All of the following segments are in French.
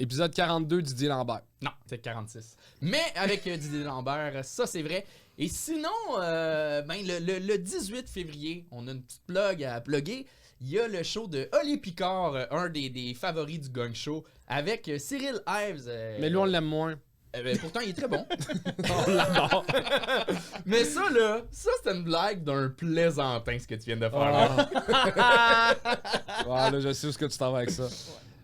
Épisode 42, Didier Lambert. Non, c'est 46. Mais avec Didier Lambert, ça c'est vrai. Et sinon, le 18 février, on a une petite plug à plugger. Il y a le show de Oli Picard, un des favoris du Gang Show, avec Cyril Ives. Mais lui, on l'aime moins. Pourtant, il est très bon. On l'adore. Mais ça, c'est une blague d'un plaisantin, ce que tu viens de faire. Là. Ouais, là, je sais où est-ce que tu t'en vas avec ça.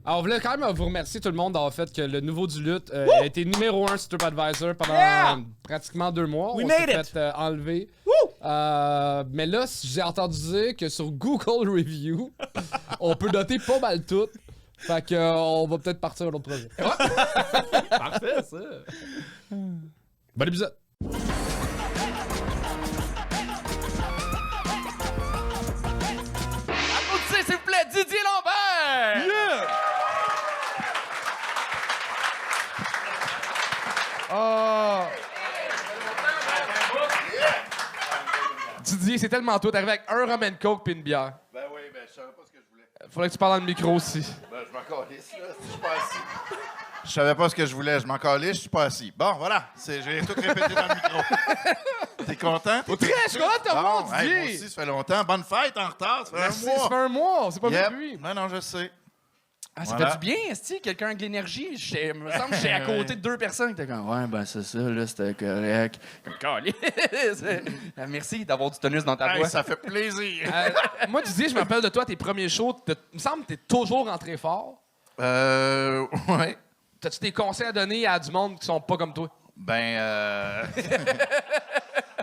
Alors, on voulait quand même vous remercier tout le monde d'avoir fait que le nouveau du lutte a été numéro 1 sur TripAdvisor pendant pratiquement 2 mois. We on made s'est it. fait enlever. Mais là, j'ai entendu dire que sur Google Review, on peut noter pas mal tout. Fait que on va peut-être partir à l'autre projet. Parfait, ça. Bon épisode. Applaudissez, s'il vous plaît, Didier Lambert! Yeah! Didier, c'est tellement toi. T'arrives avec un rum and coke pis une bière. Ben oui, ben je savais pas ce que je voulais. Faudrait que tu parles dans le micro aussi. Ben je m'en calisse, là, si je suis pas assis. Je savais pas ce que je voulais, je m'en calisse, je suis pas assis. Bon, voilà, j'ai tout répété dans le micro. T'es content? Très, je suis content de te voir, Bon, hey, Didier. moi aussi, ça fait longtemps. Bonne fête en retard, ça fait Merci, un ça fait mois. un mois. C'est pas Yep. vu depuis. Non, je sais. Ah, ça Voilà. fait du bien, esti, quelqu'un avec de l'énergie. Il me semble que j'étais à côté de 2 personnes qui étaient comme, ouais, ben c'est ça, là, c'était correct. Comme, calisse. Merci d'avoir du tonus dans ta Hey, voix. ça fait plaisir. Moi, Didier, je me rappelle de toi, tes premiers shows. Il me semble que t'es toujours rentré fort. Ouais. T'as-tu des conseils à donner à du monde qui sont pas comme toi? Ben,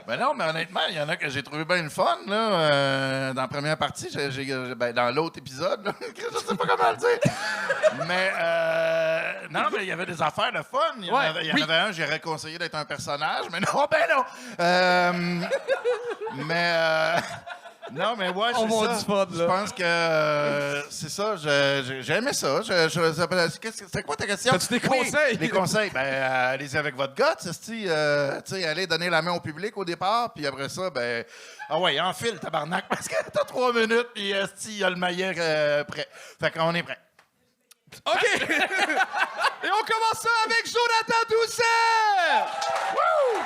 ben non, mais honnêtement, il y en a que j'ai trouvé bien le fun, là. Dans la première partie, ben, dans l'autre épisode, là, je sais pas comment le dire. Mais, non, mais il y avait des affaires de fun. Il y en avait un, j'aurais conseillé d'être un personnage, mais non, ben non. Non, mais ouais, On c'est va ça. du fun, là. Je pense que c'est ça. J'ai aimé ça. C'est quoi ta question? T'as-tu des conseils? Des conseils. Ben, allez-y avec votre gars, tu sais, allez donner la main au public au départ, puis après ça, ben, ah ouais, enfile, tabarnak, parce que t'as 3 minutes, puis il y a le maillet prêt. Fait qu'on est prêt. OK! Et on commence ça avec Jonathan Doucet! Wouh!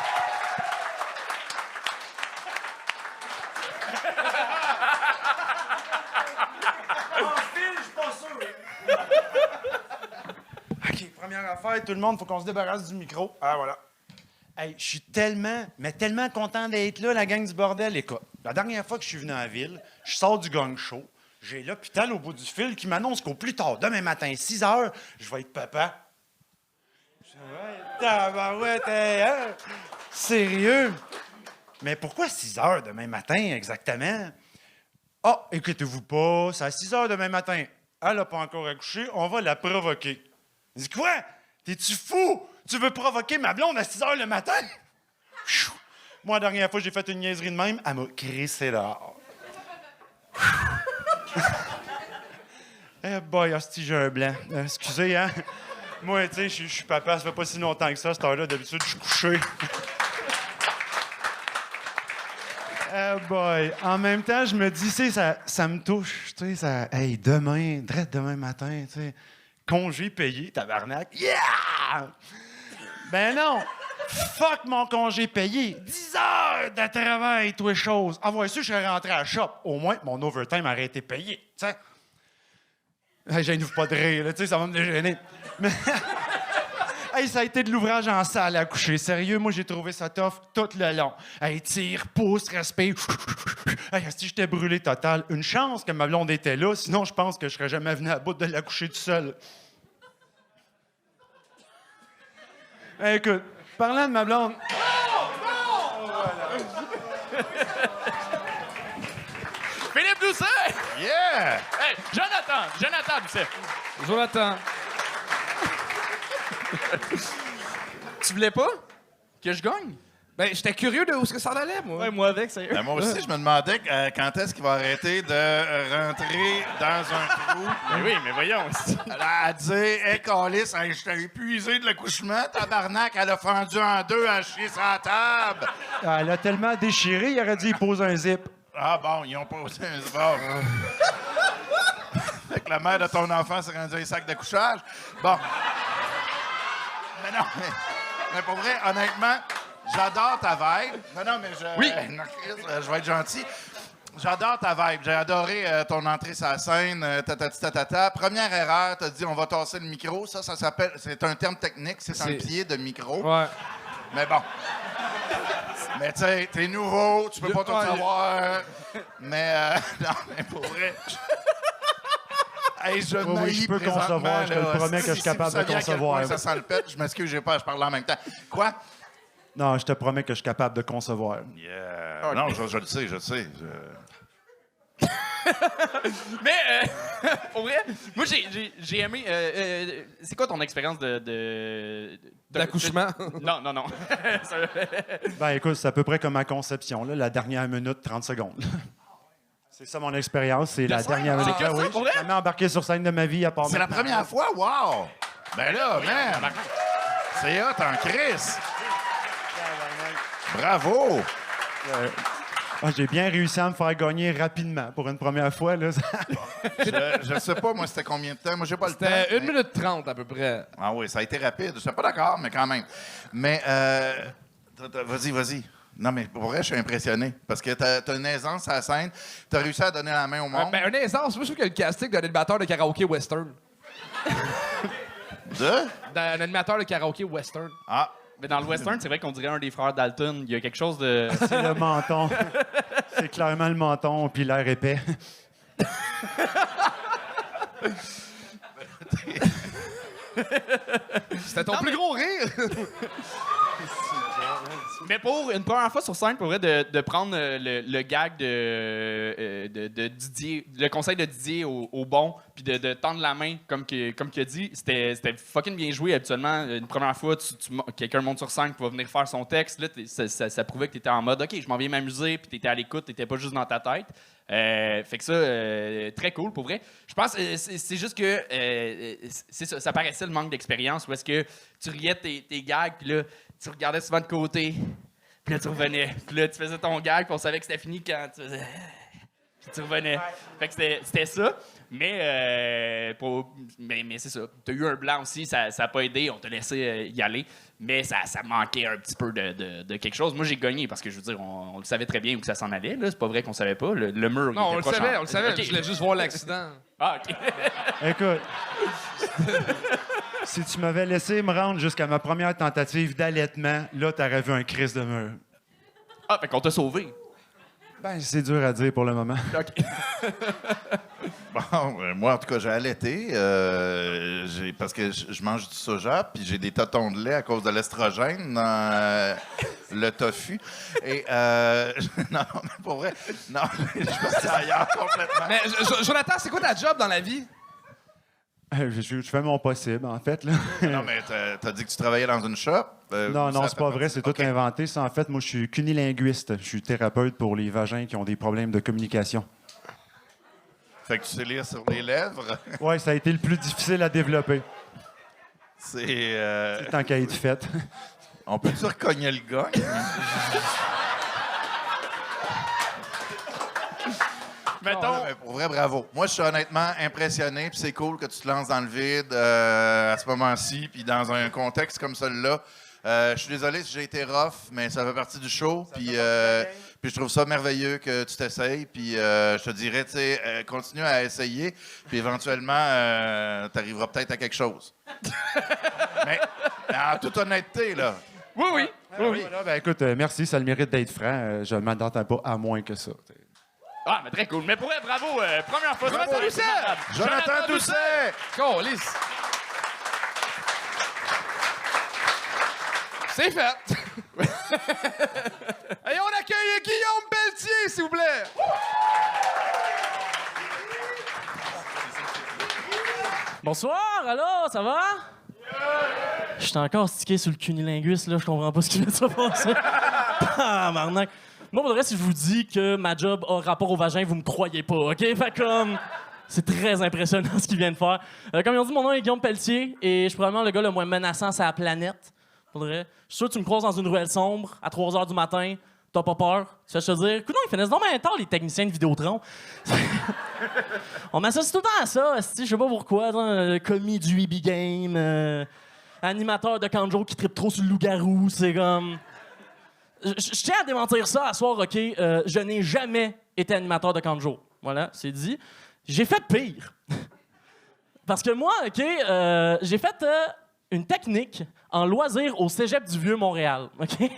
OK, première affaire, tout le monde, faut qu'on se débarrasse du micro. Ah, voilà. Hey, je suis tellement content d'être là, la gang du bordel. Écoute, la dernière fois que je suis venu en ville, je sors du gang show. J'ai l'hôpital au bout du fil qui m'annonce qu'au plus tard, demain matin, 6 heures, je vais être papa. Ouais, tabarouette, hein? Sérieux? Mais pourquoi 6 heures demain matin, exactement? Ah, écoutez-vous pas, c'est à 6 heures demain matin. Elle n'a pas encore accouché, on va la provoquer. Je dis quoi? T'es-tu fou? Tu veux provoquer ma blonde à 6 heures le matin? Chou. Moi, la dernière fois, j'ai fait une niaiserie de même, elle m'a crissé dehors. Eh boy, hostie, j'ai un blanc. Excusez, hein? Moi, tu sais, je suis papa, ça fait pas si longtemps que ça, cette heure-là, d'habitude, je suis couché. Eh boy. En même temps, je me dis, tu sais, ça me touche, tu sais, ça... Hey, demain, direct demain matin, tu sais, congé payé, tabarnak. Yeah! Ben non! Fuck mon congé payé! 10 heures de travail, toi, chose. Ah, ouais, sûr, je serais rentré à la shop. Au moins, mon overtime aurait été payé, tu sais. Hey, gênez-vous pas de rire, là, tu sais, ça va me dégêner. Mais... Hey, ça a été de l'ouvrage en salle à coucher. Sérieux, moi, j'ai trouvé ça tough tout le long. Hey, tire, pousse, respire. Hey, si j'étais brûlé total. Une chance que ma blonde était là, sinon je pense que je serais jamais venu à bout de la coucher tout seul. Hey, écoute, parlant de ma blonde... Philippe Doucet! Yeah! Hey, Jonathan Doucet. Jonathan. Tu voulais pas Que je gagne? Ben, j'étais curieux de où est-ce que ça allait, moi. Ouais, moi avec, sérieux. Ben, moi aussi, je me demandais quand est-ce qu'il va arrêter de rentrer dans un trou. Ben oui, mais voyons. Elle a dit, hey, Calice, hey, je t'ai épuisé de l'accouchement, tabarnak, elle a fendu en deux, elle a chié sur la table. Elle a tellement déchiré, il aurait dit, il pose un zip. Ah bon, ils ont posé un sport. Fait que la mère de ton enfant s'est rendue un sac d'accouchage. Bon. mais pour vrai, honnêtement, j'adore ta vibe. Non, mais Oui. non, Chris, je vais être gentil. J'adore ta vibe. J'ai adoré ton entrée sur la scène, tatata. Première erreur, t'as dit on va tasser le micro. Ça s'appelle, c'est un terme technique, c'est un pied de micro. Ouais. Mais bon. Mais tu sais, t'es nouveau, tu peux pas tout savoir. Mais non, mais pour vrai. Hey, Oui, je peux concevoir. Je te le promets que je suis capable de concevoir. Ça sent le pet. Je m'excuse, je parlais en même temps. Quoi? Non, je te promets que je suis capable de concevoir. Yeah. Okay. Non, je le sais, je le sais. Mais, pour vrai, moi, j'ai aimé... c'est quoi ton expérience D'accouchement? Non. Ben écoute, c'est à peu près comme ma conception, là, la dernière minute, 30 secondes. C'est ça mon expérience, c'est la dernière minute. C'est que ça, pour vrai? J'ai jamais embarqué sur scène de ma vie à part C'est la maintenant. première fois? Wow! Ben là, man! C'est hot en crise! Bravo! J'ai bien réussi à me faire gagner rapidement pour une première fois. Là. Je sais pas, moi, c'était combien de temps? Moi, j'ai pas le temps. C'était 1 minute 30 à peu près. Ah oui, ça a été rapide. Je suis pas d'accord, mais quand même. Mais, vas-y. Non, mais pour vrai, je suis impressionné. Parce que t'as une aisance à la scène. T'as réussi à donner la main au monde. Ben, un aisance, moi je trouve que le casting d'un animateur de karaoké western. D'un animateur de karaoké western. Ah. Mais dans le western, c'est vrai qu'on dirait un des frères Dalton. Il y a quelque chose de... C'est le menton. C'est clairement le menton, puis l'air épais. C'était ton plus gros rire! Mais pour une première fois sur scène, pour vrai, de prendre le gag de Didier, le conseil de Didier au bon, puis de tendre la main, comme qu'il a dit, c'était fucking bien joué. Habituellement, une première fois, quelqu'un monte sur scène qui va venir faire son texte. Là, ça prouvait que tu étais en mode « OK, je m'en viens m'amuser », puis tu étais à l'écoute, tu n'étais pas juste dans ta tête. Fait que ça, très cool, pour vrai. Je pense que c'est juste que ça paraissait le manque d'expérience, où est-ce que tu riais tes gags, puis là, tu regardais souvent de côté, puis là, tu revenais. Puis là, tu faisais ton gag, puis on savait que c'était fini quand tu faisais... Puis tu revenais. Fait que c'était ça. Mais c'est ça. Tu as eu un blanc aussi, ça n'a pas aidé. On t'a laissé y aller. Mais ça manquait un petit peu de quelque chose. Moi, j'ai gagné parce que, je veux dire, on le savait très bien où que ça s'en allait. C'est pas vrai qu'on savait pas. Le mur, Non, il était proche on le savait. Okay. Je voulais juste voir l'accident. Ah, OK. Écoute, si tu m'avais laissé me rendre jusqu'à ma première tentative d'allaitement, là, t'aurais vu un crise de mur. Ah, fait qu'on t'a sauvé. Ben, c'est dur à dire pour le moment. OK. Bon, moi, en tout cas, j'ai allaité parce que je mange du soja, puis j'ai des totons de lait à cause de l'estrogène dans le tofu. Et, non, mais pour vrai, non, je suis ailleurs complètement. Mais Jonathan, c'est quoi ta job dans la vie? Je fais mon possible, en fait. Là. Non, mais t'as dit que tu travaillais dans une shop? Non, c'est pas vrai, c'est tout inventé. Ça, en fait, moi, je suis cunilinguiste. Je suis thérapeute pour les vagins qui ont des problèmes de communication. Fait que tu sais lire sur les lèvres? Oui, ça a été le plus difficile à développer. C'est... Tant qu'à être fait. On peut-tu recogner le gars? Mettons... Non, mais pour vrai, bravo. Moi, je suis honnêtement impressionné, puis c'est cool que tu te lances dans le vide à ce moment-ci, puis dans un contexte comme celui-là. Je suis désolé si j'ai été rough, mais ça fait partie du show, puis je trouve ça merveilleux que tu t'essayes, puis je te dirais, tu sais, continue à essayer, puis éventuellement, tu arriveras peut-être à quelque chose. mais en toute honnêteté, là. Oui. Voilà, ben, écoute, merci, ça le mérite d'être franc. Je ne m'attendais pas à moins que ça. Ah, mais très cool. Mais pour vrai, bravo. Première fois. Jonathan Doucet! Jonathan Doucet! Câlisse! C'est fait! Et on accueille Guillaume Pelletier, s'il vous plaît! Bonsoir, allô, ça va? Je suis encore stické sur le cunilinguiste, là, je comprends pas ce qui vient de se passer. Ah, marnac. Moi, pour le reste, si je vous dis que ma job a rapport au vagin, vous me croyez pas, OK? Fait comme... C'est très impressionnant ce qu'il vient de faire. Comme ils ont dit, mon nom est Guillaume Pelletier et je suis probablement le gars le moins menaçant sur la planète. Pour vrai. Je suis sûr que tu me croises dans une ruelle sombre à 3 h du matin, t'as pas peur. Tu fais te dire, écoute, ils finissent donc bien tard, les techniciens de Vidéotron. On m'associe tout le temps à ça, je sais pas pourquoi, commis du EB Game. animateur de camp de jour qui trippe trop sur le loup-garou. C'est comme... Je tiens à démentir ça à soir, OK? Je n'ai jamais été animateur de camp de jour. Voilà, c'est dit. J'ai fait pire. Parce que moi, OK, j'ai fait une technique en loisir au Cégep du Vieux-Montréal, OK?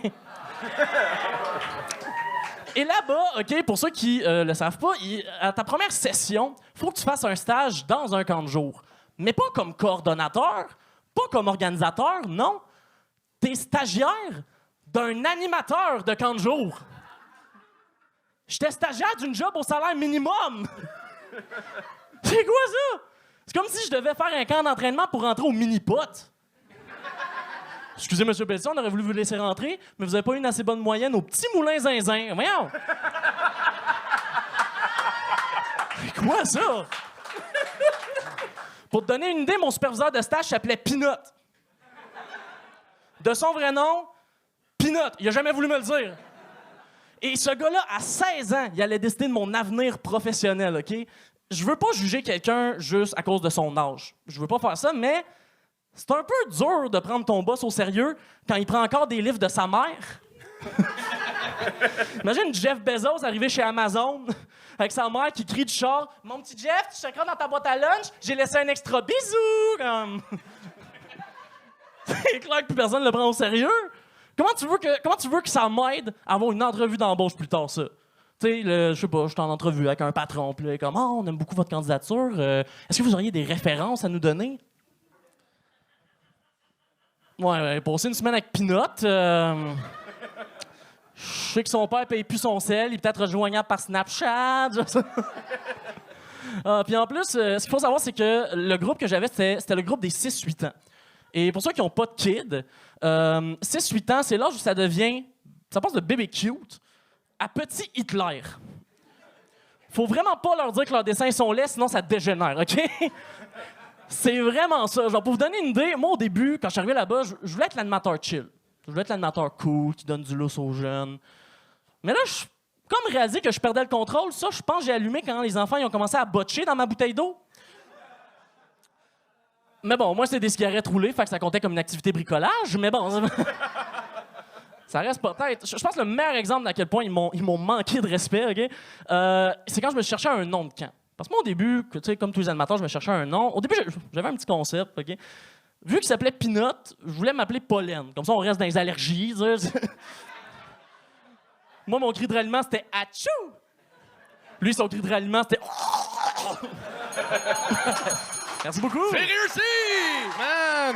Et là-bas, OK, pour ceux qui le savent pas, à ta première session, il faut que tu fasses un stage dans un camp de jour. Mais pas comme coordonnateur, pas comme organisateur, non. T'es stagiaire d'un animateur de camp de jour. J'étais stagiaire d'une job au salaire minimum. C'est quoi ça? C'est comme si je devais faire un camp d'entraînement pour rentrer au mini-pot. Excusez, M. Pelletier, on aurait voulu vous laisser rentrer, mais vous n'avez pas eu une assez bonne moyenne au petit moulin zinzin. Voyons! C'est quoi ça? Pour te donner une idée, mon superviseur de stage s'appelait Pinot. De son vrai nom, Pinot. Il a jamais voulu me le dire. Et ce gars-là, à 16 ans, il allait décider de mon avenir professionnel, OK? Je veux pas juger quelqu'un juste à cause de son âge. Je veux pas faire ça, mais c'est un peu dur de prendre ton boss au sérieux quand il prend encore des livres de sa mère. Imagine Jeff Bezos arriver chez Amazon avec sa mère qui crie du char « Mon petit Jeff, tu checkeras dans ta boîte à lunch, j'ai laissé un extra bisou! » comme... C'est clair que plus personne ne le prend au sérieux. Comment tu veux que ça m'aide à avoir une entrevue d'embauche plus tard, ça? Tu sais, je sais pas, je suis en entrevue avec un patron, puis là, comme « Oh, on aime beaucoup votre candidature. Est-ce que vous auriez des références à nous donner? » Ouais, passer une semaine avec Pinot. Je sais que son père paye plus son sel, il est peut-être rejoignable par Snapchat. Puis en plus, ce qu'il faut savoir, c'est que le groupe que j'avais, c'était le groupe des 6-8 ans. Et pour ceux qui n'ont pas de kids, 6-8 ans, c'est l'âge où ça passe de bébé cute à petit Hitler. Faut vraiment pas leur dire que leurs dessins sont laids, sinon ça dégénère, OK? C'est vraiment ça. Genre, pour vous donner une idée, moi, au début, quand je suis arrivé là-bas, je voulais être l'animateur chill. Je voulais être l'animateur cool, qui donne du lousse aux jeunes. Mais là, comme réalisé que je perdais le contrôle, ça, je pense que j'ai allumé quand les enfants ils ont commencé à botcher dans ma bouteille d'eau. Mais bon, moi, c'est des cigarettes roulées, fait que ça comptait comme une activité bricolage, mais bon... Ça reste peut-être... Je pense que le meilleur exemple d'à quel point ils m'ont manqué de respect, OK? C'est quand je me cherchais un nom de camp. Parce que moi, au début, tu sais, comme tous les animateurs, je me cherchais un nom. Au début, j'avais un petit concept, OK? Vu qu'il s'appelait Pinot, je voulais m'appeler Pollen. Comme ça, on reste dans les allergies. Moi, mon cri de ralliement, c'était « Atchou! » Lui, son cri de ralliement, c'était « Merci beaucoup! » C'est réussi! Man!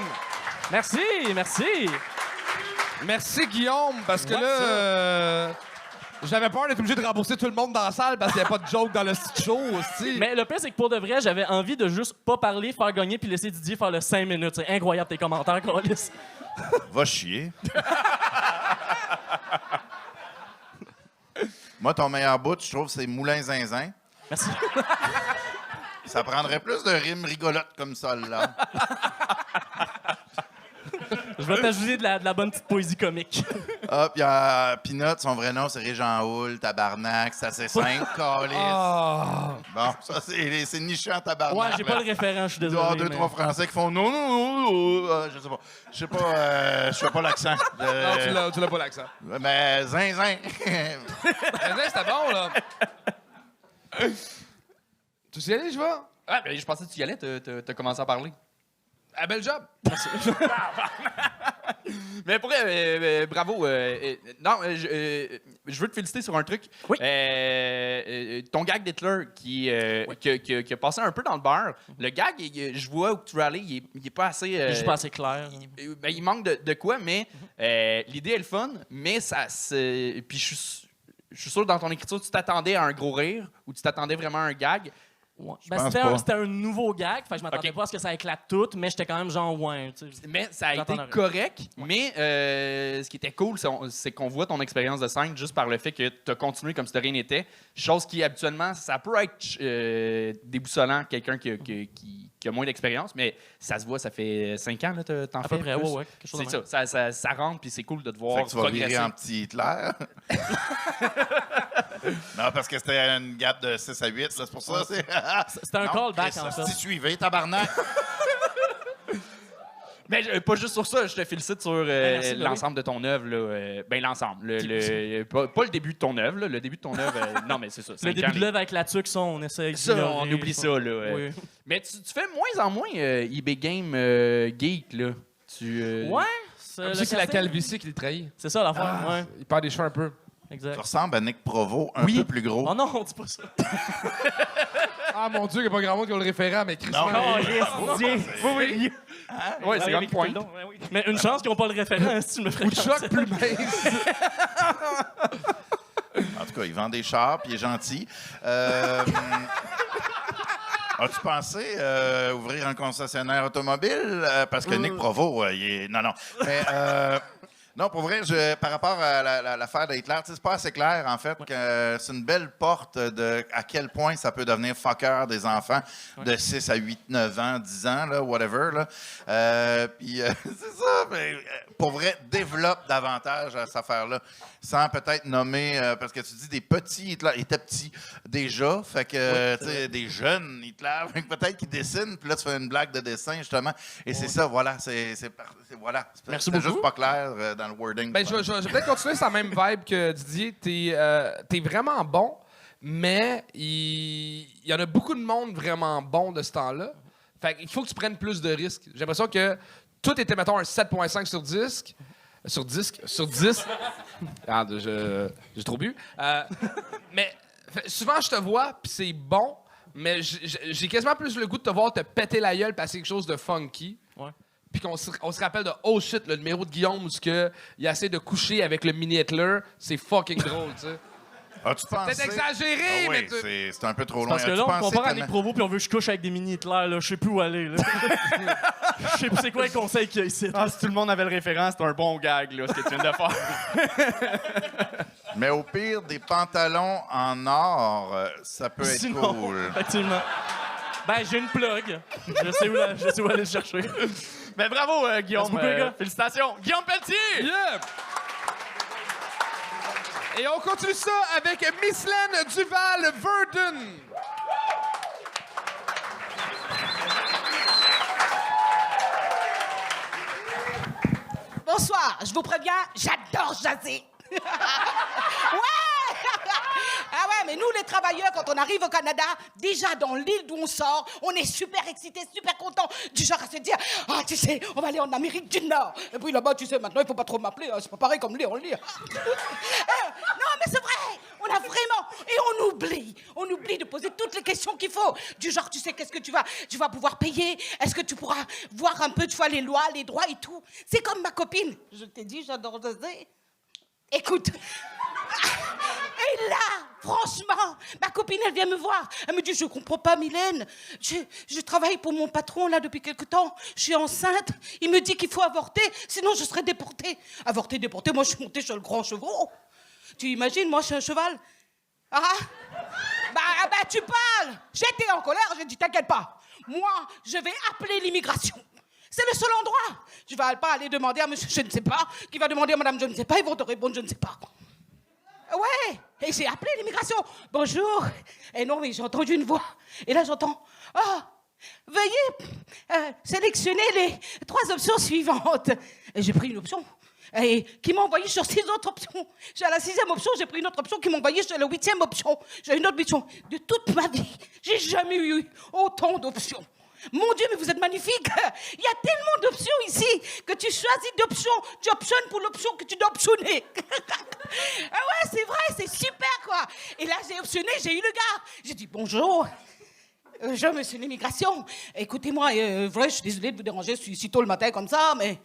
Merci, merci! Merci, Guillaume, parce que là... j'avais peur d'être obligé de rembourser tout le monde dans la salle parce qu'il n'y avait pas de joke dans le show aussi. Mais le pire, c'est que pour de vrai, j'avais envie de juste pas parler, faire gagner puis laisser Didier faire le 5 minutes. C'est incroyable tes commentaires, Carlis. Va chier. Moi, ton meilleur bout, je trouve, c'est Moulin Zinzin. Merci. Ça prendrait plus de rimes rigolotes comme ça, là. Je vais t'ajouter de la bonne petite poésie comique. Ah, puis Pinot, son vrai nom, c'est Régent Houle, tabarnak, c'est assez simple, calice. Bon, ça, c'est nichant, tabarnak. Ouais, j'ai pas le référent, je suis Il doit y désolé. avoir 2-3 Français qui font non, je sais pas. Je sais pas, je fais pas l'accent. Non, tu l'as pas l'accent. Mais zinzin. C'était bon, là. Tu sais aller, je vais? Ah, ben, je pensais que tu y allais, t'as commencé à parler. Ah, bel job. Mais pour bravo. Non, je veux te féliciter sur un truc. Oui. Ton gag d'Hitler qui a passé un peu dans le beurre. Le gag, je vois où tu veux aller, il est pas assez... Je suis pas assez clair. Il manque de quoi, mais l'idée est le fun, mais ça... Puis je suis sûr que dans ton écriture, tu t'attendais à un gros rire ou tu t'attendais vraiment à un gag. Ouais. pense pas. C'était un nouveau gag, fait que je m'attendais pas à ce que ça éclate tout, mais j'étais quand même genre ouais. Tu sais. Mais ça a été J'attends rien. correct. Mais ce qui était cool, c'est qu'on voit ton expérience de scène juste par le fait que tu as continué comme si de rien n'était. Chose qui, habituellement, ça peut être déboussolant, quelqu'un qui a moins d'expérience, mais ça se voit, ça fait 5 ans, là, t'en fais. À peu près, plus. ouais. Quelque chose de C'est ça, ça rentre, puis c'est cool de te voir Fait que tu vas progresser. virer en petit Hitler. Non, parce que c'était une gap de 6 à 8, là, c'est pour ça. C'était un Non, callback, Chris, en fait. Si suivez, tabarnak. Ben, pas juste sur ça, je te félicite sur merci, l'ensemble de ton œuvre. Là, ben, l'ensemble. Pas le début de ton œuvre. Là, le début de ton œuvre, non, mais c'est ça. Le début de l'œuvre avec la tuque, ça, on essaie Ça, d'ignorer, on oublie ça. Là, Oui. Mais tu fais moins en moins eBay Game Geek. Là. Ouais. Comme si c'est la calvitie qui les trahit. C'est ça l'affaire, ouais. Il perd des cheveux un peu. Tu Exact. ressembles à Nick Provo, un peu plus gros. Oh non, on dit pas ça. Ah mon Dieu, il n'y a pas grand monde qui a le référent, mais Chris. Non, Oui. Ouais, c'est comme point. Mais une chance qu'ils n'ont pas le référent, si tu me ferais Ou de choc plus mince. En tout cas, il vend des chars, puis il est gentil. As-tu pensé ouvrir un concessionnaire automobile? Parce que Nick Provo, il est... Non. Mais... non, pour vrai, par rapport à l'affaire d'Hitler, c'est pas assez clair, en fait, que c'est une belle porte de à quel point ça peut devenir fucker des enfants de 6 à 8, 9 ans, 10 ans, là, whatever. Là. Puis c'est ça, mais pour vrai, développe davantage à cette affaire-là, sans peut-être nommer, parce que tu dis des petits Hitler, ils étaient petits déjà, fait que, tu sais, des jeunes Hitler, peut-être qu'ils dessinent, puis là, tu fais une blague de dessin, justement, et c'est ça, voilà, voilà. Merci C'était beaucoup. juste pas clair dans le wording. Ben, je vais peut-être continuer sur la même vibe que Didier. T'es vraiment bon, mais il y en a beaucoup de monde vraiment bon de ce temps-là. Fait qu'il faut que tu prennes plus de risques. J'ai l'impression que tout était, mettons, un 7.5 sur 10. Sur 10. Ah, j'ai trop bu. Mais souvent, je te vois, puis c'est bon, mais j'ai quasiment plus le goût de te voir te péter la gueule passer quelque chose de funky. Ouais. Puis qu'on se rappelle de oh shit, le numéro de Guillaume où il essaie de coucher avec le mini Hitler, c'est fucking drôle, tu sais. As-tu pensé? Peut-être exagéré, Ah oui, mais c'est un peu trop loin. Parce que As-tu là, on pensé compare à tellement- Nick Provo puis on veut que je couche avec des mini Hitler, là. Je sais plus où aller, là. Je sais plus c'est quoi les conseils qu'il y a ici. Ah, si tout le monde avait le référent, c'est un bon gag, là, ce que tu viens de faire. Mais au pire, des pantalons en or, ça peut être Sinon, cool. effectivement. Ben, j'ai une plug. Je sais où aller le chercher. Mais bravo, Guillaume. Merci beaucoup, les gars. Félicitations. Guillaume Pelletier! Yeah! Et on continue ça avec Mislaine Duval-Verdun. Bonsoir, je vous préviens, j'adore jaser. Ouais! Ah ouais, mais nous, les travailleurs, quand on arrive au Canada, déjà dans l'île d'où on sort, on est super excités, super contents, du genre à se dire, ah, tu sais, on va aller en Amérique du Nord. Et puis là-bas, tu sais, maintenant, il faut pas trop m'appeler, hein, c'est pas pareil comme lui, on lit. Non, mais c'est vrai, on a vraiment, et on oublie de poser toutes les questions qu'il faut. Du genre, tu sais, qu'est-ce que tu vas pouvoir payer? Est-ce que tu pourras voir un peu, tu vois, les lois, les droits et tout? C'est comme ma copine, je t'ai dit, j'adore jaser. Écoute, et là, franchement, ma copine, elle vient me voir. Elle me dit, je comprends pas, Mylène. Je travaille pour mon patron, là, depuis quelque temps. Je suis enceinte. Il me dit qu'il faut avorter, sinon je serai déportée. Avorter, déportée, moi, je suis montée sur le grand chevreau. Tu imagines, moi, je suis un cheval. Ah bah, tu parles. J'étais en colère, j'ai dit, t'inquiète pas. Moi, je vais appeler l'immigration. C'est le seul endroit. Je ne vais pas aller demander à monsieur je ne sais pas, qui va demander à madame je ne sais pas, ils vont te répondre je ne sais pas. Ouais, et j'ai appelé l'immigration. Bonjour. Et non, mais j'ai entendu une voix. Et là, j'entends, veuillez sélectionner les 3 options suivantes. Et j'ai pris une option. Et qui m'a envoyé sur 6 autres options. J'ai à la 6e option, j'ai pris une autre option qui m'a envoyé sur la 8e option. J'ai une autre option. De toute ma vie, j'ai jamais eu autant d'options. Mon Dieu, mais vous êtes magnifique. Il y a tellement d'options ici que tu choisis d'options. Tu optionnes pour l'option que tu dois optionner. Ah ouais, c'est vrai, c'est super, quoi. Et là, j'ai optionné, j'ai eu le gars. J'ai dit, bonjour. Je, monsieur l'immigration. Écoutez-moi, vrai, je suis désolée de vous déranger si tôt le matin comme ça, mais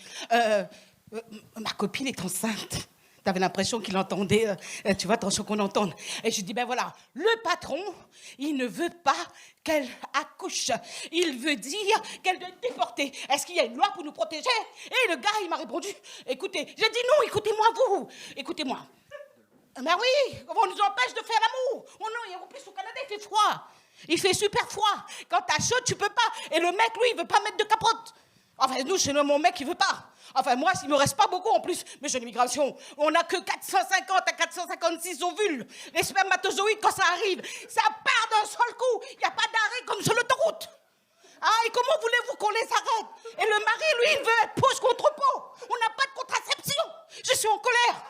ma copine est enceinte. T'avais l'impression qu'il entendait, tu vois, attention qu'on entende. Et je dis, ben voilà, le patron, il ne veut pas qu'elle accouche. Il veut dire qu'elle doit être déportée. Est-ce qu'il y a une loi pour nous protéger? Et le gars, il m'a répondu, écoutez, j'ai dit non, écoutez-moi vous, écoutez-moi. Ben oui, on nous empêche de faire l'amour. Oh non, et en plus au Canada, il fait froid. Il fait super froid. Quand t'as chaud, tu peux pas. Et le mec, lui, il veut pas mettre de capote. Enfin, nous, chez nous, mon mec, il veut pas. Enfin, moi, il me reste pas beaucoup en plus. Mais j'ai l'immigration. On n'a que 450 à 456 ovules. Les spermatozoïdes, quand ça arrive, ça part d'un seul coup. Il n'y a pas d'arrêt comme sur l'autoroute. Ah, et comment voulez-vous qu'on les arrête? Et le mari, lui, il veut être poche contre peau. On n'a pas de contraception. Je suis en colère.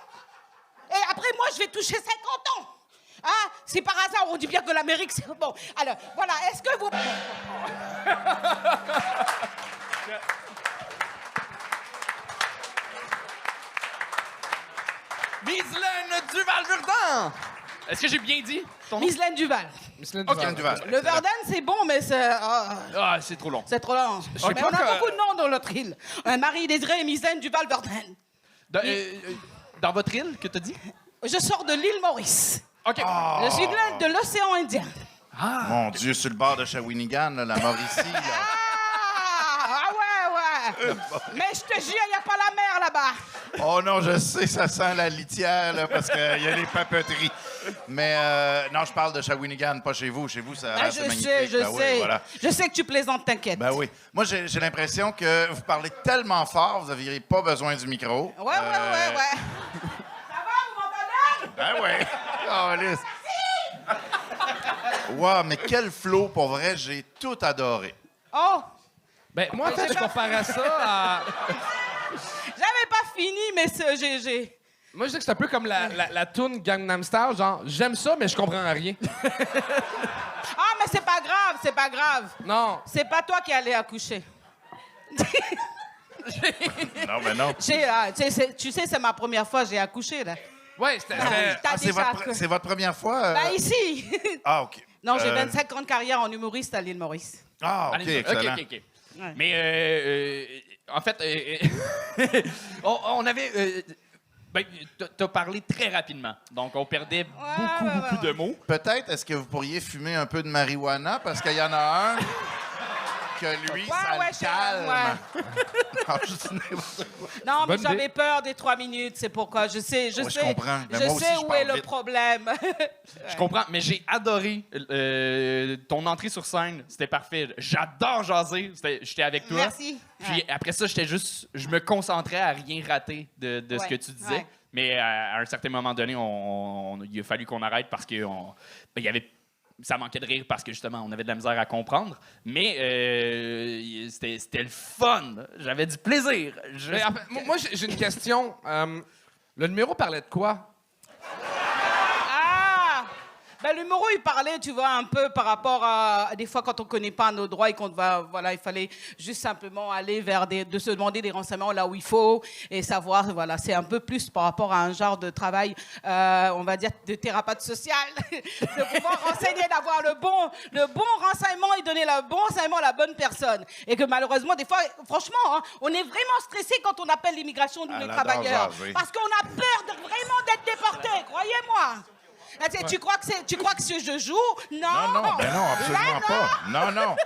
Et après, moi, je vais toucher 50 ans. Hein? Si par hasard, on dit bien que l'Amérique, c'est bon. Alors, voilà, est-ce que vous... Mislaine Duval-Jourdan! Est-ce que j'ai bien dit ton nom? Mislaine Duval. Micheline Duval. Duval. Le Verdun, c'est bon, mais c'est... Ah, c'est trop long. c'est trop long. sais Mais pas on a que- beaucoup de noms dans notre île. Marie-Désirée et Mislaine Duval-Verdun. Dans votre île, que t'as dit? Je sors de l'île Maurice. OK. Je suis de l'océan Indien. Mon Dieu, sur le bord de Shawinigan, là, la Mauricie, là. Ouais. Mais je te jure, il n'y a pas la mer là-bas. Oh non, je sais, ça sent la litière, là, parce qu'il y a les papeteries. Mais non, je parle de Shawinigan, pas chez vous. Chez vous, ça Ah, c'est je magnifique. sais, je Ben oui, sais. voilà. Je sais que tu plaisantes, t'inquiète. Ben oui. Moi, j'ai l'impression que vous parlez tellement fort, vous n'aviez pas besoin du micro. Ouais. Ça va, vous m'entendez? Ben oui. Oh, Lys. Wow, mais quel flow, pour vrai, j'ai tout adoré. Oh, Ben, moi, en fait, je comparais ça à... j'avais pas fini, mais j'ai... Moi, je dis que c'est un peu comme la toune Gangnam Style, genre, j'aime ça, mais je comprends rien. Ah, mais c'est pas grave. Non. C'est pas toi qui allais accoucher. Non, mais non. Tu sais, c'est ma première fois, j'ai accouché, là. Ouais, c'était... T'as Ah, c'est déjà... c'est votre première fois? Bah, ici. Ah, OK. Non, j'ai 25 ans de carrière en humoriste à l'île Maurice. Ah, OK, Allez, excellent. OK. Ouais. Mais, en fait, on avait... ben, t'as parlé très rapidement. Donc, on perdait beaucoup de mots. Peut-être, est-ce que vous pourriez fumer un peu de marijuana? Parce qu'il y en a un que lui, ça le calme. Ah, je dis n'importe quoi. Non, mais Bonne j'avais peur des 3 minutes, c'est pourquoi. Je sais, Ouais, je comprends. Mais je moi aussi, sais je où parle est le vite. problème. Je comprends, mais j'ai adoré ton entrée sur scène. C'était parfait. J'adore jaser. J'étais avec toi. Merci. Puis Ouais. après ça, je me concentrais à rien rater de ce Ouais, que tu disais. ouais. Mais à un certain moment donné, il a fallu qu'on arrête parce que il y avait ça manquait de rire parce que justement, on avait de la misère à comprendre. Mais c'était le fun. J'avais du plaisir. Mais en fait, moi, j'ai une question. Le numéro parlait de quoi? Ah! Ben, le Moreau, il parlait, tu vois, un peu par rapport à des fois quand on connaît pas nos droits et qu'on va, voilà, il fallait juste simplement aller vers de se demander des renseignements là où il faut et savoir, voilà, c'est un peu plus par rapport à un genre de travail, on va dire, de thérapeute social, de pouvoir renseigner, d'avoir le bon renseignement et donner le bon renseignement à la bonne personne. Et que malheureusement, des fois, franchement, hein, on est vraiment stressé quand on appelle l'immigration, nous, Ah, les là, travailleurs. dans jaser. Parce qu'on a peur vraiment d'être déportés, croyez-moi. Là, tu crois que je joue? Non! Non, ben non, absolument Là, pas. Non.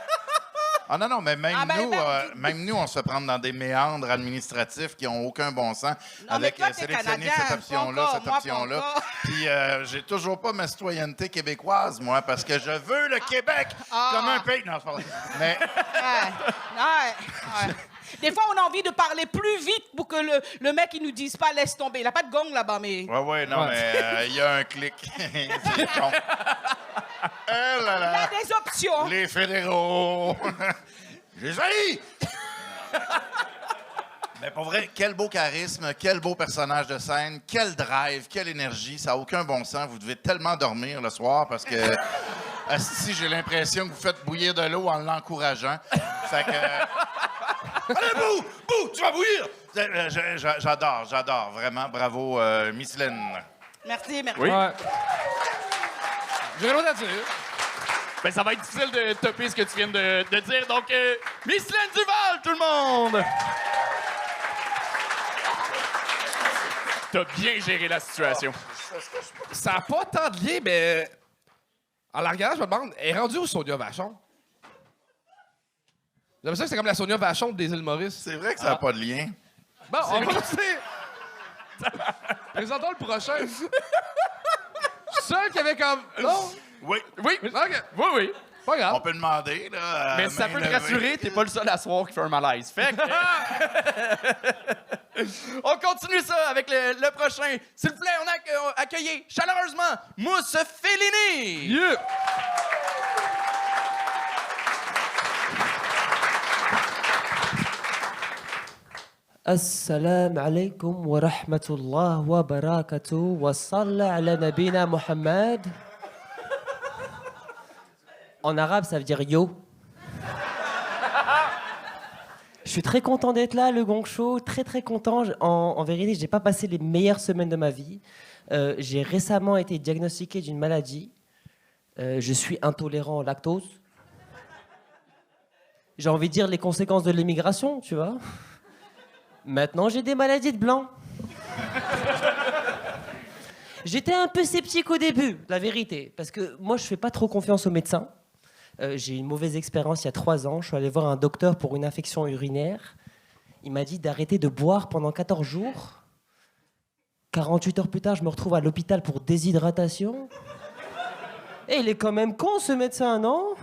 Ah non, mais même, Ah, ben, nous, même nous, on se fait prendre dans des méandres administratifs qui n'ont aucun bon sens Non, mais avec toi, t'es sélectionner Canadien, cette option-là, pas cette encore, moi, option-là. pas encore. Puis j'ai toujours pas ma citoyenneté québécoise, moi, parce que je veux le Québec comme un pays. Non, c'est pas vrai. Mais Ouais. Des fois, on a envie de parler plus vite pour que le mec, il nous dise pas laisse tomber. Il a pas de gong là-bas, mais... ouais, non, mais il y a un clic. C'est con. Eh là Il y a là. des options. Les fédéraux! J'ai haï! Mais pour vrai, quel beau charisme, quel beau personnage de scène, quel drive, quelle énergie, ça n'a aucun bon sens. Vous devez tellement dormir le soir parce que si j'ai l'impression que vous faites bouillir de l'eau en l'encourageant. Fait que... Allez, bouh, tu vas bouillir! J'adore, vraiment. Bravo, Micheline. Merci. Oui. Ouais. J'ai rien à dire. Ben, ça va être difficile de topper ce que tu viens de dire. Donc, Micheline Duval, tout le monde! T'as bien géré la situation. Ça n'a pas tant de lien, mais... En la regardant, je me demande, elle est rendue où Sonia Vachon? J'aime ça que c'est comme la Sonia Vachon des îles Maurice. C'est vrai que ça n'a pas de lien. Bon, on va continuer. Présentons le prochain. Seul qui avait comme... Non? Oui. Oui, OK. oui. Pas On grave. peut demander, là. Mais si ça peut te main levée. rassurer, t'es pas le seul à soir qui fait un malaise. Fait que... On continue ça avec le prochain. S'il vous plaît, on a accueilli chaleureusement Mousse Fellini. Yeah! Assalamu alaikum wa rahmatullah wa barakatuh wa salla ala nabina Muhammad. En arabe, ça veut dire yo. Je suis très content d'être là, le Gong Show, très très content. En vérité, j'ai pas passé les meilleures semaines de ma vie. J'ai récemment été diagnostiqué d'une maladie. Je suis intolérant au lactose. J'ai envie de dire les conséquences de l'immigration, tu vois. Maintenant, j'ai des maladies de blanc. J'étais un peu sceptique au début, la vérité, parce que moi, je fais pas trop confiance aux médecins. J'ai eu une mauvaise expérience il y a 3 ans. Je suis allé voir un docteur pour une infection urinaire. Il m'a dit d'arrêter de boire pendant 14 jours. 48 heures plus tard, je me retrouve à l'hôpital pour déshydratation. Et il est quand même con, ce médecin, non?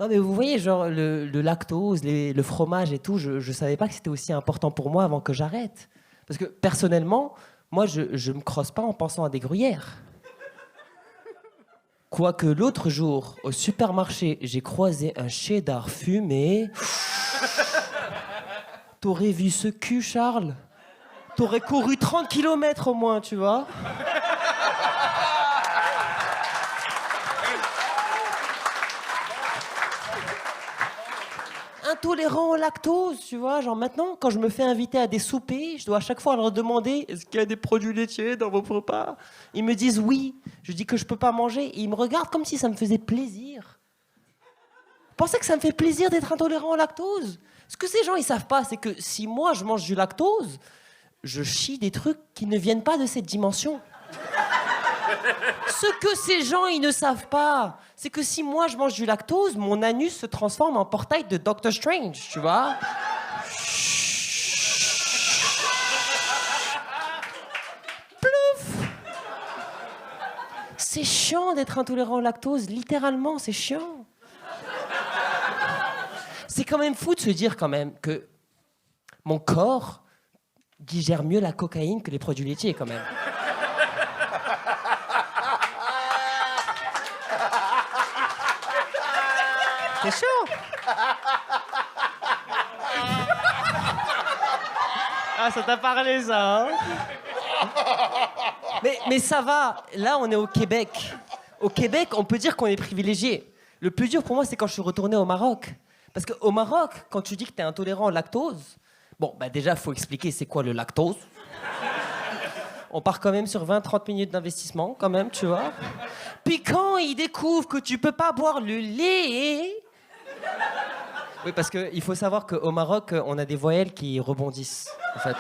Non, mais vous voyez, genre, le lactose, le fromage et tout, je savais pas que c'était aussi important pour moi avant que j'arrête. Parce que, personnellement, moi, je me crosse pas en pensant à des gruyères. Quoique l'autre jour, au supermarché, j'ai croisé un cheddar fumé. T'aurais vu ce cul, Charles? T'aurais couru 30 km au moins, tu vois? Intolérant au lactose, tu vois. Genre maintenant, quand je me fais inviter à des soupers, je dois à chaque fois leur demander est-ce qu'il y a des produits laitiers dans vos repas. Ils me disent oui. Je dis que je peux pas manger et ils me regardent comme si ça me faisait plaisir. Vous pensez que ça me fait plaisir d'être intolérant au lactose? Ce que ces gens ils savent pas, c'est que si moi je mange du lactose, je chie des trucs qui ne viennent pas de cette dimension. Ce que ces gens ils ne savent pas, c'est que si moi je mange du lactose, mon anus se transforme en portail de Doctor Strange, tu vois. Plouf. C'est chiant d'être intolérant au lactose, littéralement, c'est chiant. C'est quand même fou de se dire quand même que mon corps digère mieux la cocaïne que les produits laitiers quand même. C'est chaud. Ah, ça t'a parlé, ça, hein? Mais ça va. Là, on est au Québec. Au Québec, on peut dire qu'on est privilégié. Le plus dur pour moi, c'est quand je suis retourné au Maroc. Parce qu'au Maroc, quand tu dis que t'es intolérant au lactose, bon, bah déjà, il faut expliquer c'est quoi le lactose. On part quand même sur 20-30 minutes d'investissement, quand même, tu vois. Puis quand ils découvrent que tu peux pas boire le lait... Oui, parce qu'il faut savoir qu'au Maroc, on a des voyelles qui rebondissent, en fait.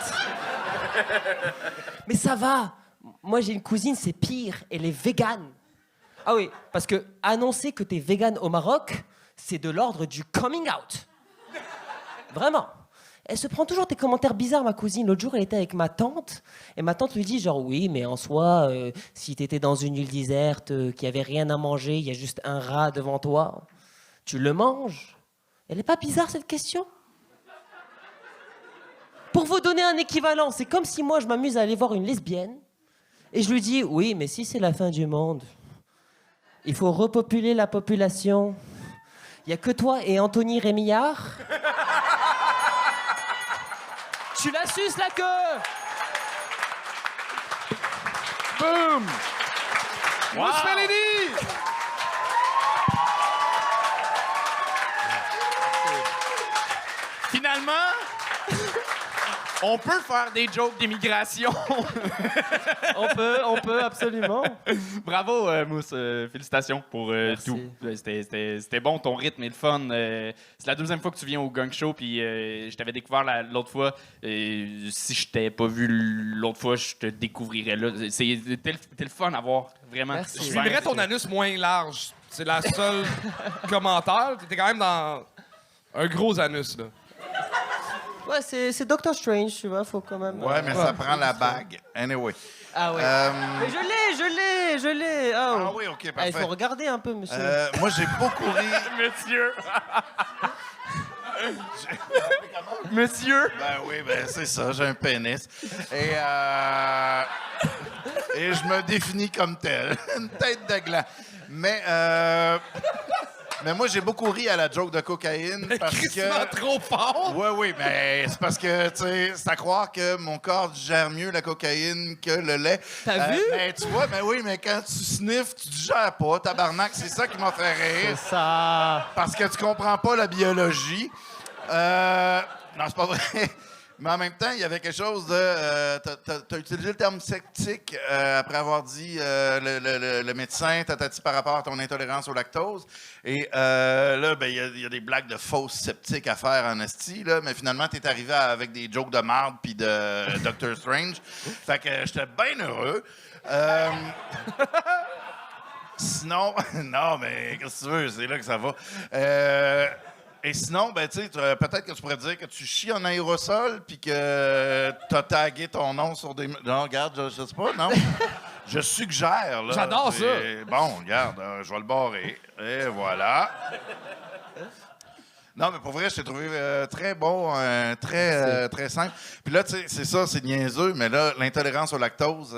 Mais ça va. Moi, j'ai une cousine, c'est pire. Elle est végane. Ah oui, parce que annoncer que t'es végane au Maroc, c'est de l'ordre du coming out. Vraiment. Elle se prend toujours tes commentaires bizarres, ma cousine. L'autre jour, elle était avec ma tante, et ma tante lui dit genre, oui, mais en soi, si t'étais dans une île déserte, qu'il n'y avait rien à manger, il y a juste un rat devant toi, tu le manges? Elle n'est pas bizarre, cette question? Pour vous donner un équivalent, c'est comme si moi, je m'amuse à aller voir une lesbienne, et je lui dis, oui, mais si c'est la fin du monde, il faut repopuler la population. Il n'y a que toi et Anthony Rémillard. Tu la suces, la queue! Boum! Mousse Mélanie! Finalement, on peut faire des jokes d'immigration. On peut, absolument. Bravo, Mousse. Félicitations pour tout. C'était bon, ton rythme est le fun. C'est la deuxième fois que tu viens au Gong Show, puis je t'avais découvert l'autre fois. Si je t'avais pas vu l'autre fois, je te découvrirais là. T'es le fun à voir, vraiment. Merci. Je filmerais ton anus moins large. C'est la seule commentaire. T'es quand même dans un gros anus, là. Ouais, c'est Doctor Strange, tu vois, faut quand même... Ouais, mais ça prend la bague. Anyway. Ah ouais. Mais je l'ai. Oh. Ah oui, OK, Il parfait. faut regarder un peu, monsieur. Moi, j'ai beaucoup ri. Monsieur! Monsieur! Ben oui, ben c'est ça, j'ai un pénis. Et je me définis comme tel. Une tête de gland. Mais Mais moi, j'ai beaucoup ri à la joke de cocaïne parce Crissement que... trop fort! Oui, mais c'est parce que, tu sais, c'est à croire que mon corps digère mieux la cocaïne que le lait. T'as vu? Mais tu vois, mais oui, mais quand tu sniffes, tu digères pas, tabarnak. C'est ça qui m'a fait rire. C'est ça. Parce que tu comprends pas la biologie. Non, c'est pas vrai. Mais en même temps, il y avait quelque chose de... t'as utilisé le terme sceptique après avoir dit le médecin, tatati par rapport à ton intolérance au lactose. Et là, ben, il y a des blagues de fausses sceptiques à faire en esti, là, mais finalement, t'es arrivé avec des jokes de marde puis de Doctor Strange. Fait que j'étais bien heureux. Sinon, non, mais qu'est-ce que tu veux, c'est là que ça va. Et sinon, ben, tu sais, peut-être que tu pourrais dire que tu chies en aérosol puis que t'as tagué ton nom sur des... Non, regarde, je sais pas, non? Je suggère, là. J'adore ça. Bon, regarde, je vais le barrer. Et voilà. Non, mais pour vrai, je t'ai trouvé très bon, très simple. Puis là, tu sais, c'est ça, c'est niaiseux, mais là, l'intolérance au lactose, tu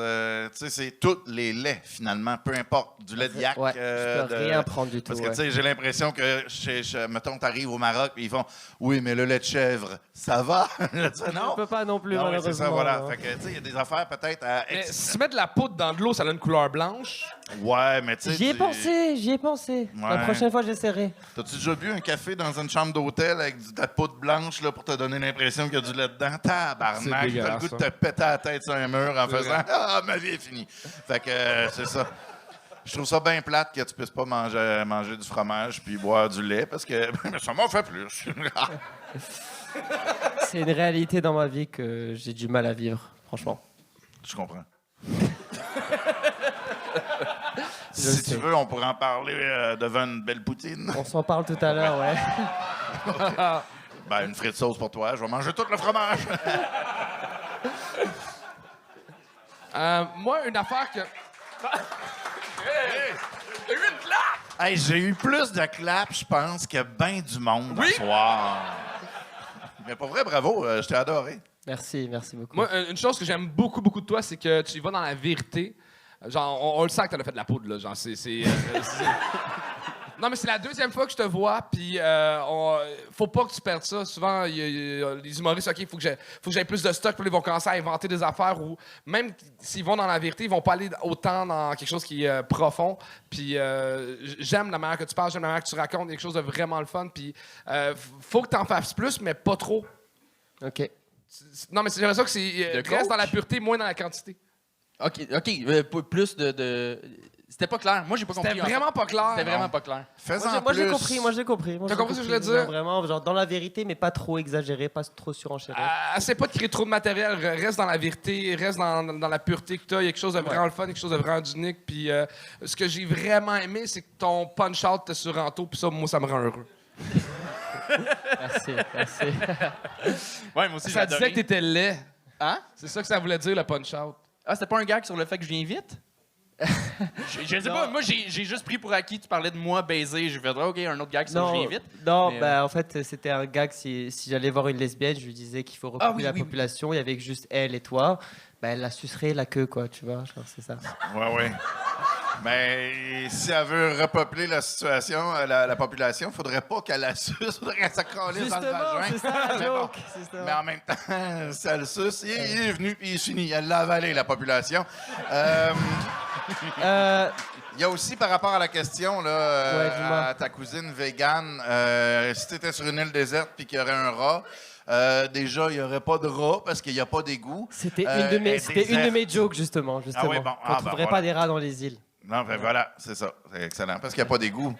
sais, c'est tous les laits, finalement, peu importe, du lait de yak. Ouais, je peux rien prendre du tout. Parce que, tu sais, j'ai l'impression que, mettons, t'arrives au Maroc, puis ils font « Oui, mais le lait de chèvre, ça va? » Non. Je peux pas non plus, Non, mais malheureusement. c'est ça, voilà. non. Fait que, tu sais, il y a des affaires peut-être à... Mais si tu mets de la poudre dans de l'eau, ça a une couleur blanche. Ouais, mais tu sais... J'y ai pensé. La Ouais. prochaine fois, j'essaierai. T'as-tu déjà bu un café dans une chambre d'hôtel avec de la poudre blanche là, pour te donner l'impression qu'il y a du lait dedans? Tabarnak! C'est T'as le dégueulasse, goût de ça. te péter la tête sur un mur en C'est faisant vrai. « Ah, ma vie est finie! » Fait que c'est ça. Je trouve ça bien plate que tu puisses pas manger du fromage puis boire du lait parce que ça m'en fait plus. C'est une réalité dans ma vie que j'ai du mal à vivre, franchement. Je comprends. Je Si sais. tu veux, on pourrait en parler devant une belle poutine. On s'en parle tout à l'heure, ouais. Ben, une frite sauce pour toi. Je vais manger tout le fromage. Moi, une affaire que... Hey, j'ai eu plus de claps, je pense, que ben du monde Oui? ce soir. Mais pour vrai, bravo, je t'ai adoré. Merci beaucoup. Moi, une chose que j'aime beaucoup, beaucoup de toi, c'est que tu y vas dans la vérité. Genre, on le sent que t'en as fait de la poudre, là. Genre, c'est... Non, mais c'est la deuxième fois que je te vois, puis faut pas que tu perdes ça. Souvent, les humoristes, OK, faut que j'aie plus de stock, puis ils vont commencer à inventer des affaires où, même s'ils vont dans la vérité, ils vont pas aller autant dans quelque chose qui est profond. Puis j'aime la manière que tu parles, j'aime la manière que tu racontes, quelque chose de vraiment le fun, puis faut que t'en fasses plus, mais pas trop. OK. Non, mais c'est j'aimerais ça que c'est De coach? reste dans la pureté, moins dans la quantité. OK, plus de... C'était pas clair. Moi, j'ai pas compris. C'était vraiment pas clair. C'était vraiment pas clair. Fais-en Moi, j'ai plus. compris. T'as compris ce que je voulais dire? Vraiment, genre, dans la vérité, mais pas trop exagéré, pas trop surenchéri. Essaie pas de créer trop de matériel, reste dans la vérité, reste dans la pureté que t'as. Il y a quelque chose de vraiment le fun, quelque chose de vraiment unique. Puis ce que j'ai vraiment aimé, c'est que ton punch-out était sur Anto, puis ça, moi, ça me rend heureux. Merci. Ouais, moi aussi, j'ai Ça disait adoré. que t'étais laid. Hein? C'est ça que ça voulait dire, le punch-out. Ah, c'était pas un gag sur le fait que je viens vite? Je sais pas, moi j'ai juste pris pour acquis, tu parlais de moi baiser, j'ai fait OK, un autre gag sur je viens vite. Non, Mais, en fait, c'était un gag. Si j'allais voir une lesbienne, je lui disais qu'il faut recouvrir la population. Il y avait juste elle et toi. Ben, elle la sucerait la queue, quoi, tu vois. Genre, c'est ça. Ouais. Mais si elle veut repeupler la situation, la population, faudrait pas qu'elle la suce, faudrait qu'elle se calisse dans le vagin. c'est ça la Mais bon, joke. C'est ça. mais en même temps, si elle le suce, il est venu puis il est fini. Elle l'a avalé, la population. Il y a aussi, par rapport à la question, là, Ouais, dis-moi. à ta cousine végane, si tu étais sur une île déserte puis qu'il y aurait un rat, déjà, il n'y aurait pas de rat parce qu'il n'y a pas d'égout. C'était elle une déserte. de mes jokes, justement. Ah ouais, bon. On Ah, trouverait ben pas des rats dans les îles. Non, ben voilà, c'est ça. C'est excellent. Parce qu'il n'y a pas d'égout.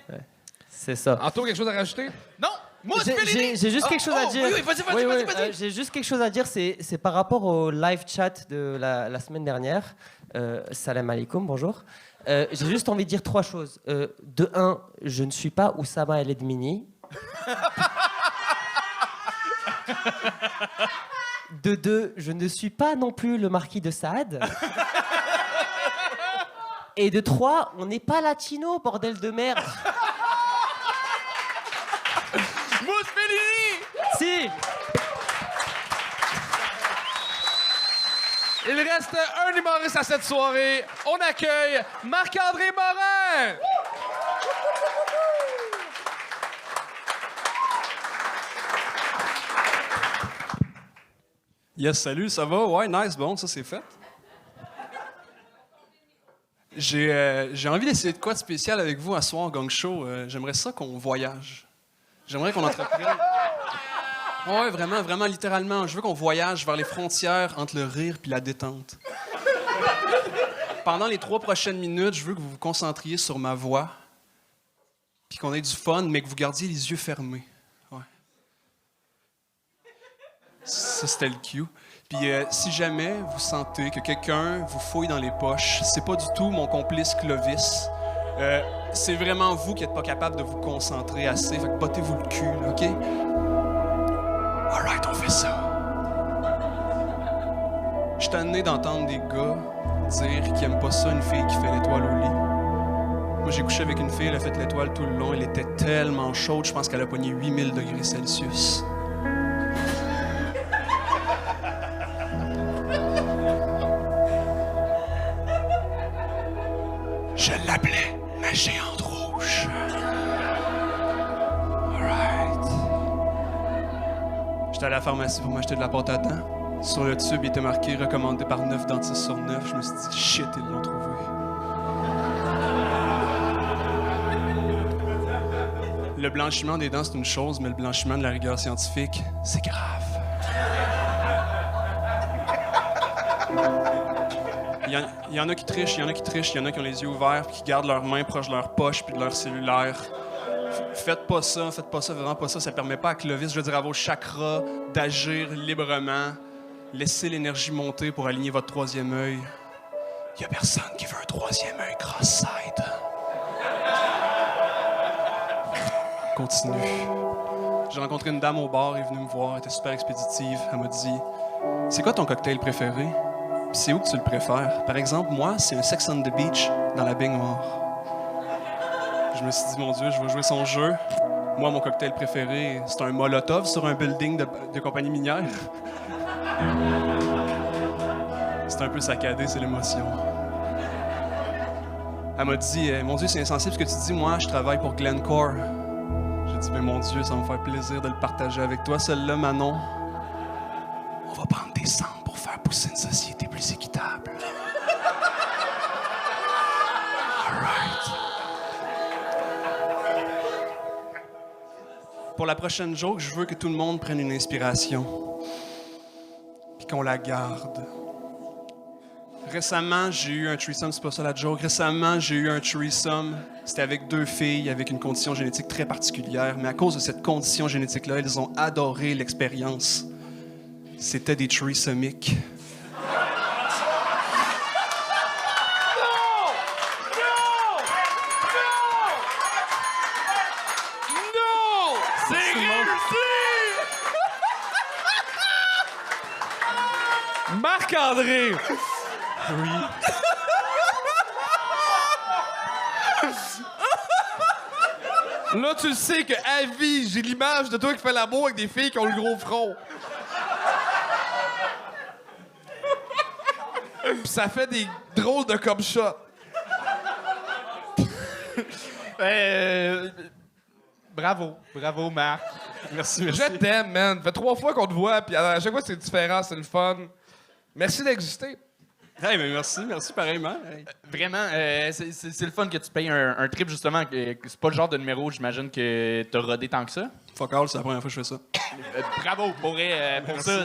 C'est ça. Anto, quelque chose à rajouter? Non! Moi, J'ai juste quelque chose à dire. Oui, vas-y. J'ai juste quelque chose à dire. C'est par rapport au live chat de la semaine dernière. Salam alaikum, bonjour. J'ai juste envie de dire 3 choses. De 1, je ne suis pas Oussama El Edmini. De 2, je ne suis pas non plus le marquis de Sade. Et de 3, on n'est pas latino, bordel de merde. Mousse Fellini! Si. Il reste un humoriste à cette soirée. On accueille Marc-André Morin. Yes, salut, ça va? Ouais, nice, bon, ça c'est fait. J'ai envie d'essayer de quoi de spécial avec vous à soir, Gang Show. J'aimerais ça qu'on voyage. J'aimerais qu'on entreprenne. Ouais, vraiment, vraiment, littéralement. Je veux qu'on voyage vers les frontières entre le rire puis la détente. Pendant les 3 prochaines minutes, je veux que vous vous concentriez sur ma voix, puis qu'on ait du fun, mais que vous gardiez les yeux fermés. Ouais. Ça, c'était le cue. Puis si jamais vous sentez que quelqu'un vous fouille dans les poches, c'est pas du tout mon complice Clovis. C'est vraiment vous qui n'êtes pas capable de vous concentrer assez. Fait que bottez-vous le cul, là, OK? Alright, on fait ça. Je suis tanné d'entendre des gars dire qu'ils aiment pas ça, une fille qui fait l'étoile au lit. Moi, j'ai couché avec une fille, elle a fait l'étoile tout le long. Elle était tellement chaude, je pense qu'elle a pogné 8000 degrés Celsius. Je l'appelais ma géante rouge. Alright. J'étais à la pharmacie pour m'acheter de la pâte à dents. Sur le tube, il était marqué « Recommandé par 9 dentistes sur 9 ». Je me suis dit « Shit, ils l'ont trouvé ». Le blanchiment des dents, c'est une chose, mais le blanchiment de la rigueur scientifique, c'est grave. Il y en a qui trichent, il y en a qui trichent, il y en a qui ont les yeux ouverts puis qui gardent leurs mains proches de leur poche puis de leur cellulaire. Faites pas ça, vraiment pas ça. Ça permet pas à Clovis, je veux dire, à vos chakras d'agir librement. Laissez l'énergie monter pour aligner votre 3e œil. Il y a personne qui veut un 3e œil cross-side. Continue. J'ai rencontré une dame au bar, elle est venue me voir, elle était super expéditive. Elle m'a dit « C'est quoi ton cocktail préféré? Puis c'est où que tu le préfères? » Par exemple, moi, c'est un Sex on the Beach dans la baignoire. Je me suis dit « Mon Dieu, je vais jouer son jeu. » Moi, mon cocktail préféré, c'est un Molotov sur un building de compagnie minière. C'est un peu saccadé, c'est l'émotion. Elle m'a dit « Mon Dieu, c'est insensible ce que tu dis. Moi, je travaille pour Glencore. » J'ai dit « Mais mon Dieu, ça va me faire plaisir de le partager avec toi. Celle-là, Manon, on va prendre des cendres pour faire pousser une société plus équitable. » All right. Pour la prochaine joke, je veux que tout le monde prenne une inspiration. Puis qu'on la garde. Récemment, j'ai eu un threesome, c'est pas ça la joke. Récemment, j'ai eu un threesome. C'était avec 2 filles avec une condition génétique très particulière. Mais à cause de cette condition génétique-là, elles ont adoré l'expérience. C'était des threesomiques. Marc-André! Oui. Là, tu le sais qu'à vie, j'ai l'image de toi qui fais l'amour avec des filles qui ont le gros front. Pis ça fait des drôles de comme shots. Bravo, Marc. Merci. Je t'aime, man. Ça fait 3 fois qu'on te voit, puis à chaque fois, c'est différent, c'est le fun. Merci d'exister. Hey, mais merci pareillement. Hey. Vraiment, c'est le fun que tu payes un trip, justement. C'est pas le genre de numéro, j'imagine, que t'as rodé tant que ça. Fuck all, c'est la première fois que je fais ça. Bravo, pour ça.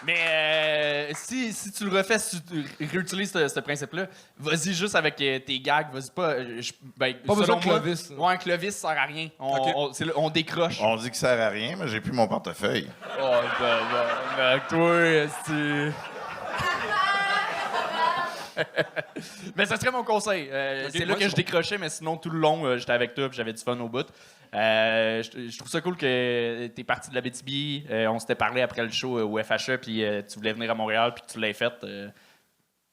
Mais si tu le refais, si tu réutilises ce principe-là, vas-y juste avec tes gags, vas-y pas. Pas besoin de Clovis. Ouais, Clovis sert à rien. On décroche. On dit que ça sert à rien, mais j'ai plus mon portefeuille. Oh, toi, c'est. Mais ça serait mon conseil. C'est là que je décrochais, mais sinon, tout le long, j'étais avec toi et j'avais du fun au bout. Je trouve ça cool que t'es parti de l'Abitibi. On s'était parlé après le show au FHE, puis tu voulais venir à Montréal, puis que tu l'avais fait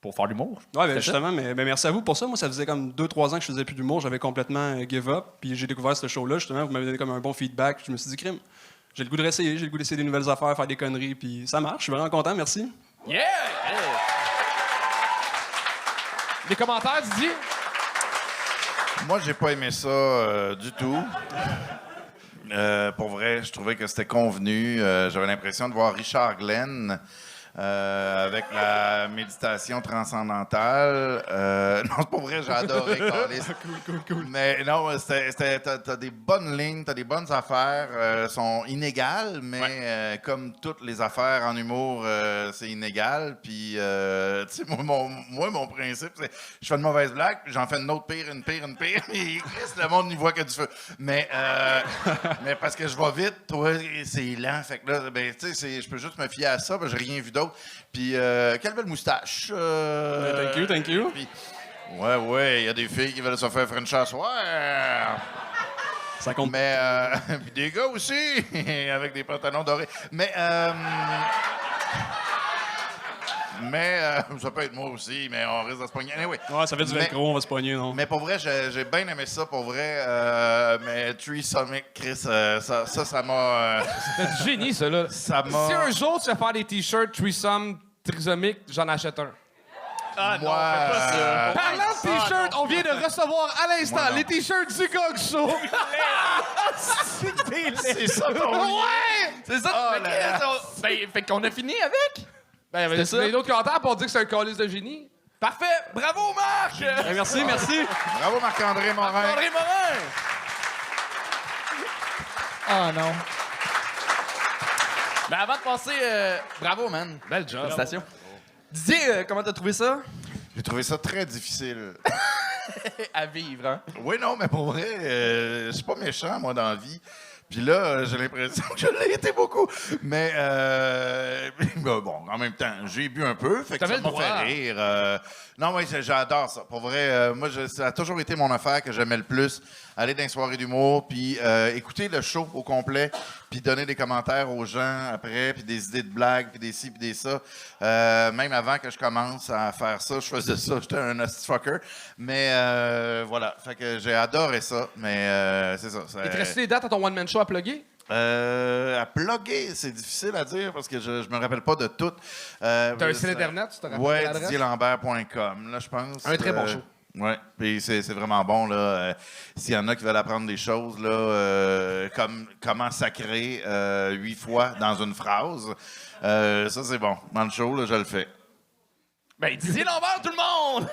pour faire de l'humour. Ouais, ben justement, mais merci à vous pour ça. Moi, ça faisait comme 2-3 ans que je faisais plus d'humour. J'avais complètement give up, puis j'ai découvert ce show-là. Justement, vous m'avez donné comme un bon feedback. Je me suis dit, crime, j'ai le goût de réessayer, j'ai le goût d'essayer des nouvelles affaires, faire des conneries, puis ça marche. Je suis vraiment content, merci. Yeah! Des commentaires, Didier? Moi, j'ai pas aimé ça du tout. Pour vrai, je trouvais que c'était convenu. J'avais l'impression de voir Richard Glenn avec la méditation transcendantale. Non, c'est pas vrai, j'ai adoré Carlis. Cool. Mais non, t'as des bonnes lignes, t'as des bonnes affaires. Sont inégales, mais comme toutes les affaires en humour, c'est inégal. Puis, tu sais, mon principe, c'est je fais une mauvaise blague, puis j'en fais une autre pire. Et le monde n'y voit que du feu. Mais parce que je vais vite, toi, c'est lent. Fait que là, ben, tu sais, je peux juste me fier à ça, parce que j'ai rien vu d'autre. Puis, quelle belle moustache. Thank you. Puis, ouais, il y a des filles qui veulent se faire French à soir. Ça compte. Mais, puis des gars aussi, avec des pantalons dorés. Mais ça peut être moi aussi, mais on risque de se pogner. Anyway. Ouais, ça fait du velcro, on va se pogner, non? Mais pour vrai, j'ai bien aimé ça, pour vrai. Mais Threesomic, Chris, ça m'a... C'est du génie, ça, là. Ça m'a... Si un jour tu vas faire des t-shirts threesome, trisomique, j'en achète un. Ah Moi, non, fais pas ça. Parlant de t-shirts, on vient de recevoir à l'instant Moi, non. les t-shirts du Gog Show. C'est ça ton lien? Ouais! C'est ça, Oh mais là là. ben, fait qu'on a fini avec? Ben, il y avait ça. les autres commentaires pour dire que c'est un calice de génie. Parfait! Bravo, Marc! Ben, merci. Bravo, Marc-André Morin. André Morin! Ah non. Ben, avant de passer, bravo, man. Bel job. Félicitations. Didier, comment t'as trouvé ça? J'ai trouvé ça très difficile. À vivre, hein? Oui, non, mais pour vrai, je suis pas méchant, moi, dans la vie. Puis là, j'ai l'impression que je l'ai été beaucoup. Mais, ben, bon, en même temps, j'ai bu un peu, fait que T'avais ça m'a le droit. fait rire. Non, oui, j'adore ça. Pour vrai, moi, ça a toujours été mon affaire que j'aimais le plus. Aller dans les soirées d'humour, puis écouter le show au complet, puis donner des commentaires aux gens après, puis des idées de blagues, puis des ci, puis des ça. Même avant que je commence à faire ça, je faisais ça. J'étais un nasty fucker. Mais voilà, fait que j'ai adoré ça. Mais c'est ça. Il te reste les dates à ton one-man show à plugger? À plugger, c'est difficile à dire parce que je me rappelle pas de tout. T'as un site internet, tu te rappelles Ouais, l'adresse? DidierLambert.com, là, je pense. Un très bon show. Oui, puis c'est vraiment bon, là. S'il y en a qui veulent apprendre des choses, là, comme comment sacrer 8 fois dans une phrase, ça, c'est bon. Dans le show, là, je le fais. Ben, Didier Lambert, tout le monde!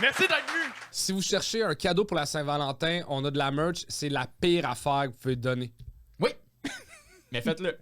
Merci d'être venu! Si vous cherchez un cadeau pour la Saint-Valentin, on a de la merch. C'est la pire affaire que vous pouvez donner. Oui. Mais faites-le.